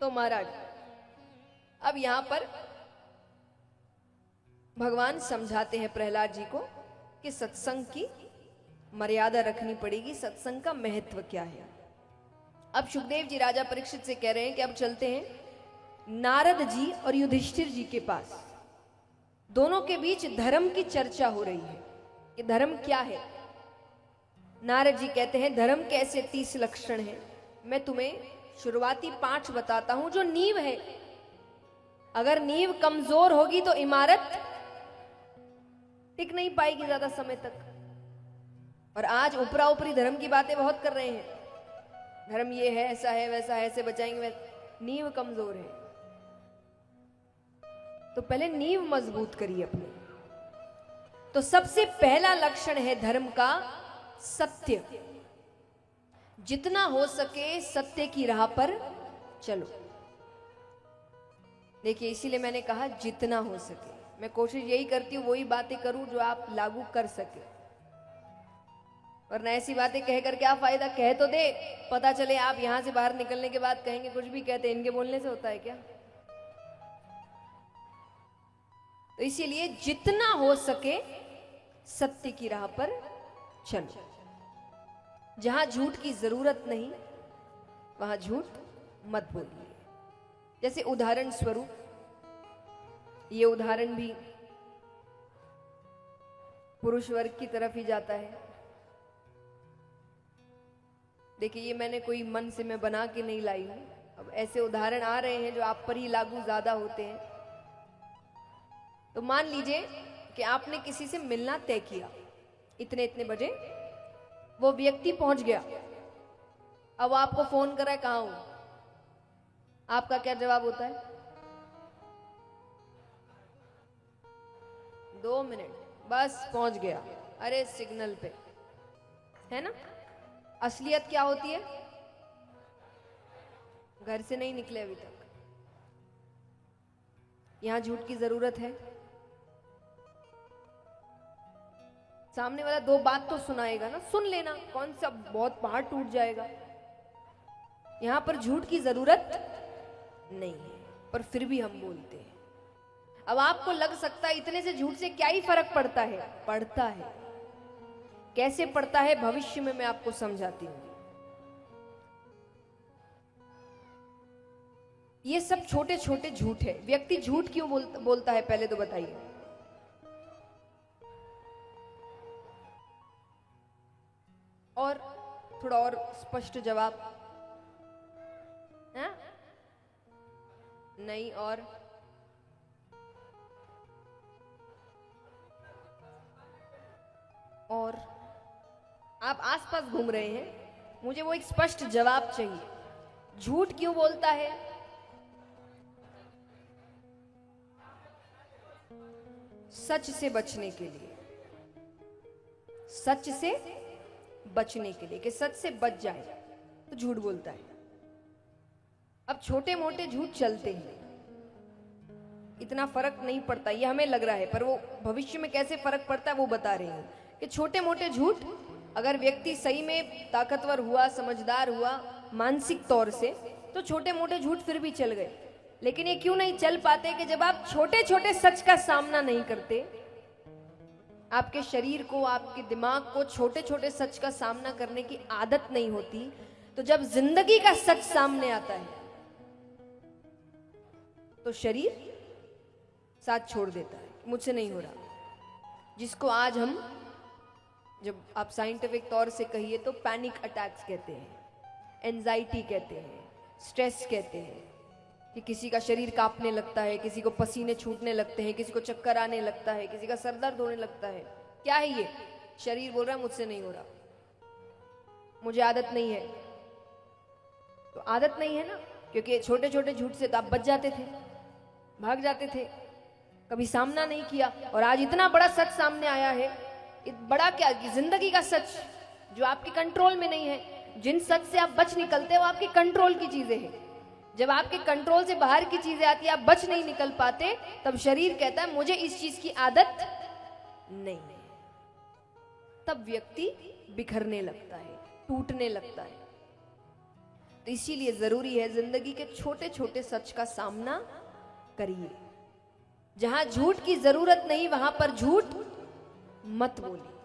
तो महाराज अब यहां पर भगवान समझाते हैं प्रहलाद जी को कि सत्संग की मर्यादा रखनी पड़ेगी, सत्संग का महत्व क्या है। अब सुखदेव जी राजा परीक्षित से कह रहे हैं कि अब चलते हैं नारद जी और युधिष्ठिर जी के पास। दोनों के बीच धर्म की चर्चा हो रही है कि धर्म क्या है। नारद जी कहते हैं धर्म के ऐसे 30 लक्षण हैं, मैं तुम्हें शुरुआती 5 बताता हूं जो नींव है। अगर नींव कमजोर होगी तो इमारत टिक नहीं पाएगी ज्यादा समय तक। और आज ऊपरा ऊपरी धर्म की बातें बहुत कर रहे हैं, धर्म ये है, ऐसा है, वैसा है, ऐसे बचाएंगे, वैसे। नींव कमजोर है तो पहले नींव मजबूत करिए अपनी। तो सबसे पहला लक्षण है धर्म का सत्य। जितना हो सके सत्य की राह पर चलो। देखिए इसीलिए मैंने कहा जितना हो सके, मैं कोशिश यही करती हूं वही बातें करूं जो आप लागू कर सके, वरना ऐसी बातें कह कर क्या फायदा। कह तो दे, पता चले आप यहां से बाहर निकलने के बाद कहेंगे कुछ भी कहते, इनके बोलने से होता है क्या। तो इसीलिए जितना हो सके सत्य की राह पर चलो। जहां झूठ की जरूरत नहीं वहां झूठ मत बोलिए। जैसे उदाहरण स्वरूप, ये उदाहरण भी पुरुष वर्ग की तरफ ही जाता है। देखिए ये मैंने कोई मन से मैं बना के नहीं लाई हूं, अब ऐसे उदाहरण आ रहे हैं जो आप पर ही लागू ज्यादा होते हैं। तो मान लीजिए कि आपने किसी से मिलना तय किया, इतने इतने बजे वो व्यक्ति पहुंच गया। अब आपको फोन करा है, कहां हूं, आपका क्या जवाब होता है? 2 मिनट, बस पहुंच गया, अरे सिग्नल पे, है ना। असलियत क्या होती है? घर से नहीं निकले अभी तक। यहां झूठ की जरूरत है? सामने वाला 2 बात तो सुनाएगा ना, सुन लेना, कौन सा बहुत पहाड़ टूट जाएगा। यहां पर झूठ की जरूरत नहीं है, पर फिर भी हम बोलते हैं। अब आपको लग सकता है इतने से झूठ से क्या ही फर्क पड़ता है। पड़ता है। कैसे पड़ता है भविष्य में मैं आपको समझाती हूं। ये सब छोटे छोटे झूठ है। व्यक्ति झूठ क्यों बोलता है पहले तो बताइए। और थोड़ा और स्पष्ट जवाब है? नहीं। और आप आसपास घूम रहे हैं, मुझे वो एक स्पष्ट जवाब चाहिए। झूठ क्यों बोलता है? सच से बचने के लिए। सच से बचने के लिए, कि सच से बच जाए तो झूठ बोलता है। अब छोटे मोटे झूठ चलते हैं, इतना फर्क नहीं पड़ता, ये हमें लग रहा है, पर वो भविष्य में कैसे फर्क पड़ता है वो बता रहे हैं कि छोटे मोटे झूठ, अगर व्यक्ति सही में ताकतवर हुआ, समझदार हुआ मानसिक तौर से, तो छोटे मोटे झूठ फिर भी चल गए। लेकिन ये क्यों नहीं चल पाते कि जब आप छोटे छोटे सच का सामना नहीं करते, आपके शरीर को, आपके दिमाग को छोटे छोटे सच का सामना करने की आदत नहीं होती, तो जब जिंदगी का सच सामने आता है तो शरीर साथ छोड़ देता है, मुझसे नहीं हो रहा। जिसको आज हम, जब आप साइंटिफिक तौर से कहिए तो पैनिक अटैक्स कहते हैं, एंजाइटी कहते हैं, स्ट्रेस कहते हैं, कि किसी का शरीर कांपने लगता है, किसी को पसीने छूटने लगते हैं, किसी को चक्कर आने लगता है, किसी का सर दर्द होने लगता है। क्या है ये? शरीर बोल रहा है मुझसे नहीं हो रहा, मुझे आदत नहीं है। तो आदत नहीं है ना, क्योंकि छोटे छोटे झूठ से तो आप बच जाते थे, भाग जाते थे, कभी सामना नहीं किया। और आज इतना बड़ा सच सामने आया है, बड़ा क्या, जिंदगी का सच जो आपके कंट्रोल में नहीं है। जिन सच से आप बच निकलते हो वो आपके कंट्रोल की चीजें हैं। जब आपके कंट्रोल से बाहर की चीजें आती है, आप बच नहीं निकल पाते, तब शरीर कहता है मुझे इस चीज की आदत नहीं है। तब व्यक्ति बिखरने लगता है, टूटने लगता है। तो इसीलिए जरूरी है जिंदगी के छोटे छोटे सच का सामना करिए। जहां झूठ की जरूरत नहीं वहां पर झूठ मत बोलिए।